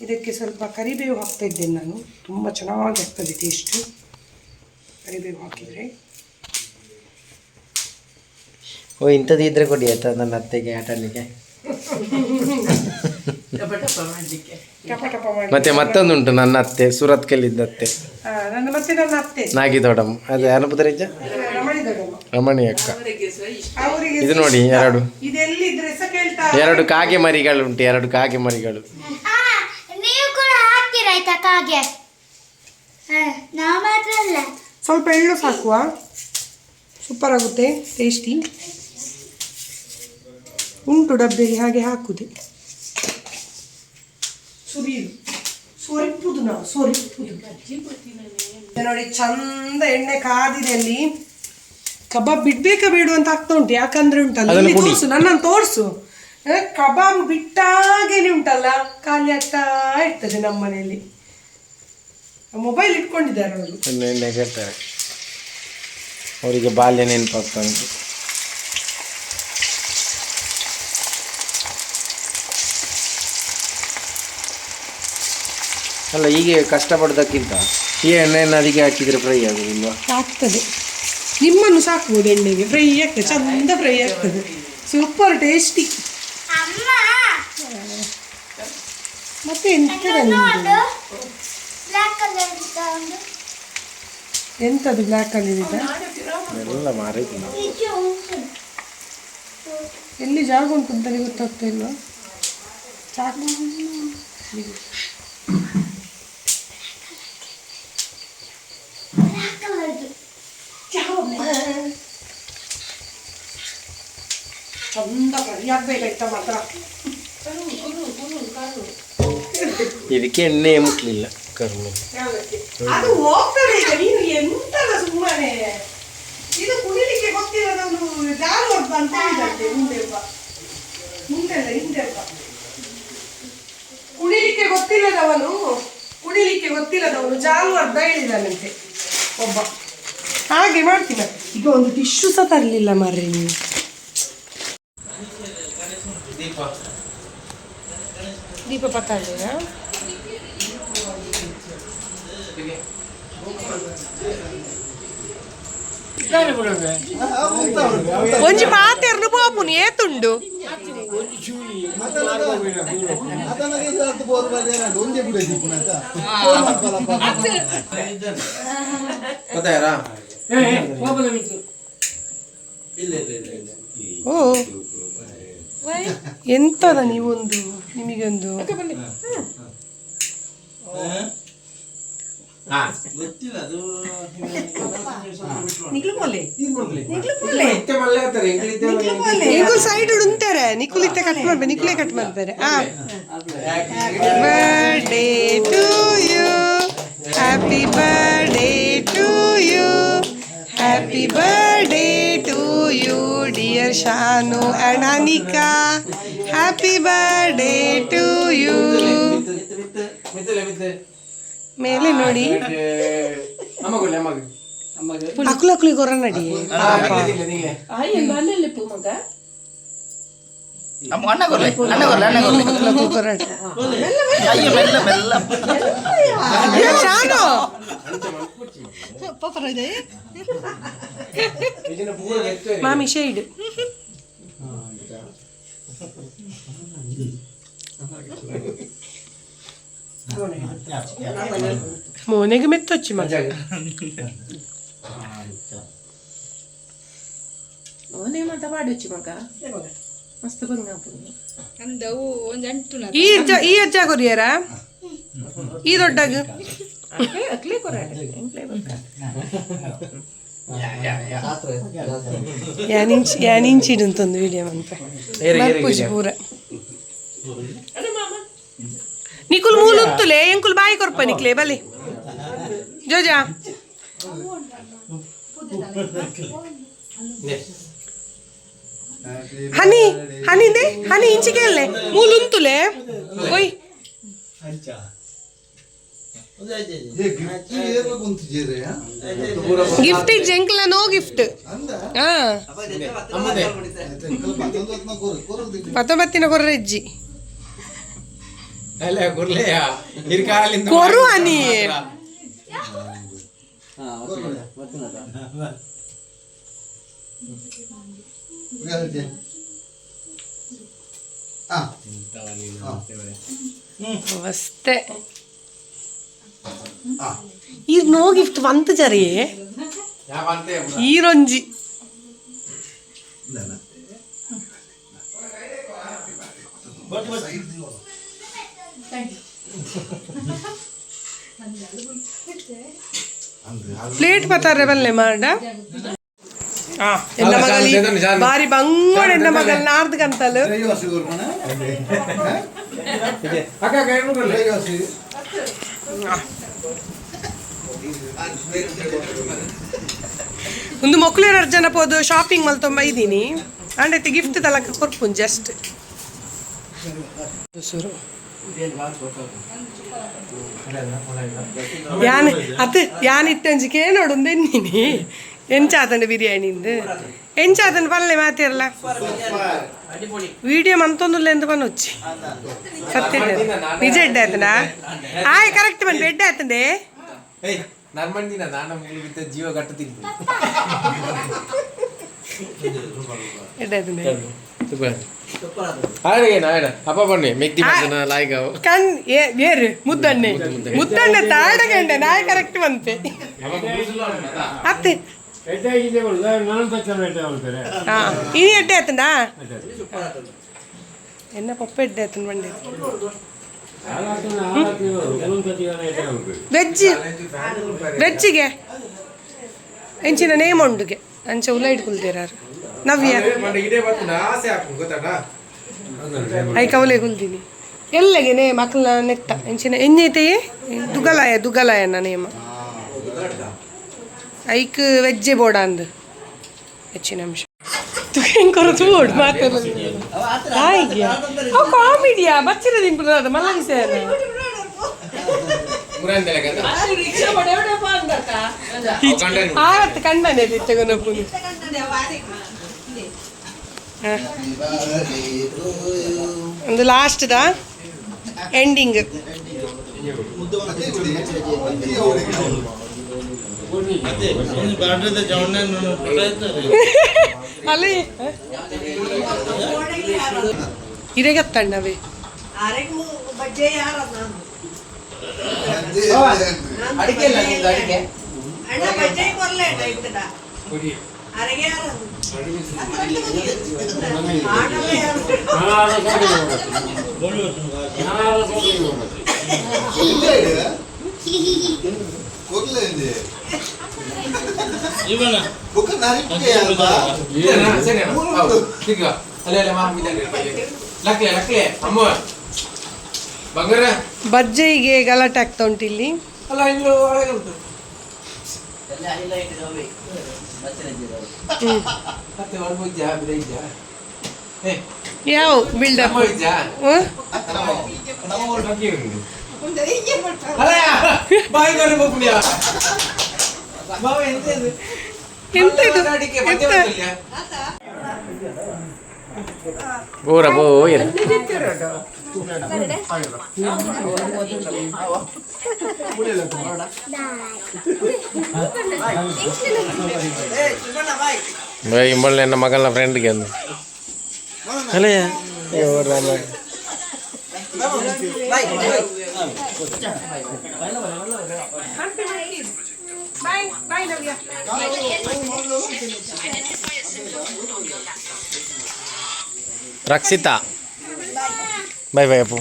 ಇದಕ್ಕೆ ಸ್ವಲ್ಪ ಕರಿಬೇವು ಹಾಕ್ತಾ ಇದ್ದೇನೆ ನಾನು. ತುಂಬ ಚೆನ್ನಾಗಿರ್ತದೆ ಟೇಸ್ಟು ಕರಿಬೇವು ಹಾಕಿದರೆ. ಓ ಇಂಥದ್ದು ಇದ್ರೆ ಕೊಡಿ ಆಯ್ತಾ ನನ್ನ ಅತ್ತೆಗೆ ಆಟಲಿಕ್ಕೆ. ಮತ್ತೆ ಮತ್ತೊಂದುಂಟು ನನ್ನ ಅತ್ತೆ ಸುರತ್ಕಲ್ಲಿದ್ದ ಅತ್ತೆ, ನನ್ನ ಅತ್ತೆ ನಾಗಿದೊಡಮ್, ಅದು ಅನುಪುತ್ರಿಜ ರಮಣಿ ಅಕ್ಕ. ಇದು ನೋಡಿ ಎರಡು ಕಾಗೆ ಮರಿಗಳುಂಟು, ಎರಡು ಕಾಗೆ ಮರಿಗಳು. ಸ್ವಲ್ಪ ಎಳ್ಳು ಸಾಕುವ, ಸೂಪರ್ ಆಗುತ್ತೆ, ಟೇಸ್ಟಿ ಉಂಟು ಡಬ್ಬಿಯಲ್ಲಿ, ಹಾಗೆ ಹಾಕುದೆ. ಸೋರಿಪ್ಪುದು ನಾವು ಸೋರಿಪ್ಪುದು ನೋಡಿ. ಚಂದ ಎಣ್ಣೆ ಕಾದಿದಲ್ಲಿ ಕಬಾಬ್ ಬಿಡ್ಬೇಕಾ ಬೇಡ ಅಂತ ಆಗ್ತಾ ಉಂಟು. ಯಾಕಂದ್ರೆ ಉಂಟಲ್ಲ, ತೋರ್ಸು, ನನ್ನನ್ನು ತೋರ್ಸು. ಕಬಾಬ್ ಬಿಟ್ಟಾಗೇನೆ ಉಂಟಲ್ಲ ಖಾಲಿ ಆಗ್ತಾ ಇರ್ತದೆ. ನಮ್ಮ ಮನೆಯಲ್ಲಿ ಮೊಬೈಲ್ ಇಟ್ಕೊಂಡಿದ್ದಾರೆ ಅವರು. ಎಣ್ಣೆ ಕೇಳ್ತಾರೆ, ಅವರಿಗೆ ಬಾಲ್ಯ ನೆನಪಾಗ್ತಾ ಉಂಟು. ಅಲ್ಲ, ಹೀಗೆ ಕಷ್ಟಪಡೋದಕ್ಕಿಂತ ಈ ಎಣ್ಣೆಯನ್ನು ಅದಕ್ಕೆ ಹಾಕಿದರೆ ಫ್ರೈ ಆಗೋದಿಲ್ವಾ? ಆಗ್ತದೆ. ನಿಮ್ಮನ್ನು ಸಾಕ್ಬೋದು ಎಣ್ಣೆಗೆ, ಫ್ರೈ ಆಗ್ತದೆ, ಚಂದ ಫ್ರೈ ಆಗ್ತದೆ, ಸೂಪರ್ ಟೇಸ್ಟಿ. ಮತ್ತೆ ಎಂತದು ಬ್ಲ್ಯಾಕ್ ಕಲರ್ ಇದೆ? ಎಲ್ಲ ಮಾರಿದ್ದು ಎಲ್ಲಿ ಜಾಗ ಉಂಟು ಅಂತಲೇ ಗೊತ್ತಾಗ್ತಾ ಇಲ್ವಾ? ಸಾಕು. ಚಂದ ಫ್ರೈ ಆಗ್ಬೇಕಾಯ್ತ ಮಾತ್ರ. ಇದಕ್ಕೆ ಎಣ್ಣೆ ಮುಟ್ಲಿಲ್ಲ ಕರ್ಮಿ. ಅದು ಹೋಗ್ತದೆ ಈಗ. ನೀನು ಎಂತಲ್ಲ ಸುಮ್ಮನೆ ಇದು ಕುಡಿಲಿಕ್ಕೆ ಗೊತ್ತಿಲ್ಲದವನು ಜಾರು ಅಂತ ಹೇಳಿದಂತೆ. ಮುಂದೆಲ್ಲ ಹಿಂದೆಲ್ಲ ಕುಡಿಲಿಕ್ಕೆ ಗೊತ್ತಿಲ್ಲದವನು ಜಾಲು ಅರ್ಧ ಹೇಳಿದಾನಂತೆ ಒಬ್ಬ. ಹಾಗೆ ಮಾಡ್ತೀನ. ಈಗ ಒಂದು ಟಿಶ್ಯೂ ಸಹ ತರಲಿಲ್ಲ ಮಾರ್ರಿ ನೀವು. ದೀಪ ಪತ್ತಾಳಿನ ಒಂಜಿ ಮಾತೆರ್ನು ಪಾಪುನು ಏತುಂಡು ಓ ಎಂತದ ನೀವೊಂದು ನಿಮಗೊಂದು ಸೈಡ್ ಉಂತಾರೆ. ನಿಕುಲಿತ್ತೆ ಕಟ್ ಮಾಡ್ಬೇಕು, ನಿಕುಲೇ ಕಟ್ ಮಾಡ್ತಾರೆ. Birthday to you, happy birthday to you, happy birthday to you dear Shanu and Anika, happy birthday to you. ಮೇಲೆ ನೋಡಿ ಅಕ್ಲಿ ಗೊರ ನಡಿ ಮಾಮಿ ಶೇಡ್ മോനേക്ക് മെത്തച്ചു ಓನೇ ಮಾತ ಪಾಡೊಚ್ಚಿ ಮಗ ಮಸ್ತ್ ಬಂಗಾಪುರ ಅಂದವು ಒಂದು ಅಂಟುನ ಈ ಅಜ್ಜ ಕೊರಿಯರ ಈ ದೊಡ್ಡಗ ಅಕ್ಲೆ ಕೊರಾಡ ಎಂಕ್ಲೆ ಬಂತ ಯಾನಿಂಚ್ ಇಡುಂತೊಂದು ವಿಡಿಯೋ ಮಂತ ಮರ್ಪುಜಿ ಪೂರ ನಿಕುಲ್ ಮೂಲು ಉತ್ತುಲೆ ಎಂಕುಲ್ ಬಾಯಿ ಕೊರ್ಪ ನಿಕ್ಲೆ ಬಲಿ ಜೋಜಾ ಹನಿ ಹನಿ ದೇ ಹನಿ ಇಂಚಿಗೆಲ್ಲೆ ಮೂಲು ಉಂತುಲೆ ಓಯ್ ಗಿಫ್ಟ್ ಜಂಕ್ಲ ನೋ ಗಿಫ್ಟ್ ಪತ್ತೊಂಬತ್ತಿನ ಕೊರ್ರೆಜ್ಜಿ ಅಲ್ಲ ಗುರ್ಲೆಯ ಹಿರ್ಕಾಲಿಂದ ಕೊರು ಅನಿ ಅಷ್ಟೇ ಈಗ ನೋ ಗಿಫ್ಟ್ ಬಂತು ಜರಿ ಈರೊಂಜಿ ಪ್ಲೇಟ್ ಬತ್ತಾರೆ ಬಲ್ಲೆ ಮಾಡ ಎನ್ನ ಮಗಲಿ ಬಾರಿ ಬಂಗೋಡ ಎನ್ನ ಮಗಲ್ ನಾರ್ದ ಕಂತಲು ಒಂದು ಮಕ್ಕಳು 2 ಜನ ಪೋದು ಶಾಪಿಂಗ್ ಮಲ್ತೊಂಬ ಇದ್ದೀನಿ ಅಂಡೈತೆ ಗಿಫ್ಟ್ ತಲಕ ಕೊರ್ಪುನ್ ಜಸ್ಟ್ ಯಾನ್ ಅತ್ ಯಾನ್ ಇಟ್ಟಂಜಿ ಕೇಳೋಡು ಬೆನ್ನಿನಿ ಎಂಚಾತಂಡ ಬಿರಿಯಾನಿಂದು ಎಂಚಾತಂಡ ಪಲ್ಲೆ ಮಾತಿರಲ್ಲ ವಿಡಿಯೋ ಮಂತೊಂದುಲ್ಲ ಎಂದು ಬನ್ನೊಚ್ಚಿ ಸತ್ಯ ನಿಜ ಎಡ್ಡೆ ಆತನ ಆಯ್ ಕರೆಕ್ಟ್ ಬಂದು ಎಡ್ಡೆ ಆತಂಡೆ ನರ್ಮಂದಿನ ನಾನು ಮುಗಿದ ಜೀವ ಕಟ್ಟುತ್ತೀನಿ ಎಡ್ಡೆ ಆತಂಡೆ ಅಪ್ಪ ಬನ್ನಿ ಮೆಗ್ದಿ ಮಜನ ಲಾಯ್ಗ ಕಣ್ ಏರು ಮುದ್ದಣ್ಣೆ ಮುದ್ದಣ್ಣೆ ತಾಡಗಂಡೆ ನಾಯ ಕರೆಕ್ಟ್ ಬಂತೆ ಅತ್ತೆ ಇನಿ ಎಡ್ಡೆ ಆತಂಡಾ ಎನ್ನ ಪಪ್ಪ ಎಡ್ಡೆ ಆತನ ಬಂಡೆ ವೆಜ್ಜಿಗೆ ಎಂಚಿನ ನೇಮ್ ಉಂಡುಗೆ ಅಂಚೆ ಉಲ್ಲ ಇಟ್ಕೊಳ್ತೀರಾರು ನವ್ಯ ಐ ಕವಲೆ ಕುಲ್ತೀನಿ ಎಲ್ಲಗೆ ನೇ ಮಕ್ಕಳ ನೆತ್ತ ಎಂಚಿನ ಎಂಜೈತೆಯೇ ದುಗಲಾಯನ ನೇಮ ಐಕ್ ವೆಜ್ಜೆ ಬೋಡ ಅಂದು ಹೆಚ್ಚಿನ ಅಂಶ ಹೆಂಗೊರದು ಓಡ್ ಮಾತಾಡೋದು ಕಾಮಿಡಿಯಾ ಬಚ್ಚಿರ ದಿಂಪುದ ಮಲಗಿಸ ಆವತ್ತು ಕಣ್ಣನೆ ತಗೊಂಡು ಒಂದು ಲಾಸ್ಟ್ದ ಎಂಡಿಂಗ್ ಅಲ್ಲಿ ಇರೆಗತ್ತಣ್ಣವೇ ಬಜ್ಜೆಗೆ ಗಲಾಟೆ ಆಗ್ತಾ ಉಂಟು ಇಲ್ಲಿ ಯಾವ ಬಿಲ್ಡಪ್ ಬೋರ ಬೋರ ಇಂಬಳ್ಳಿ ನನ್ನ ಮಗನ ಫ್ರೆಂಡ್ಗೆ ಅಂದು ಅಲ್ಲಯ್ಯ ರಕ್ಷಿತಾ ಬಾಯ್ ಬಾಯ್ ಅಪ್ಪು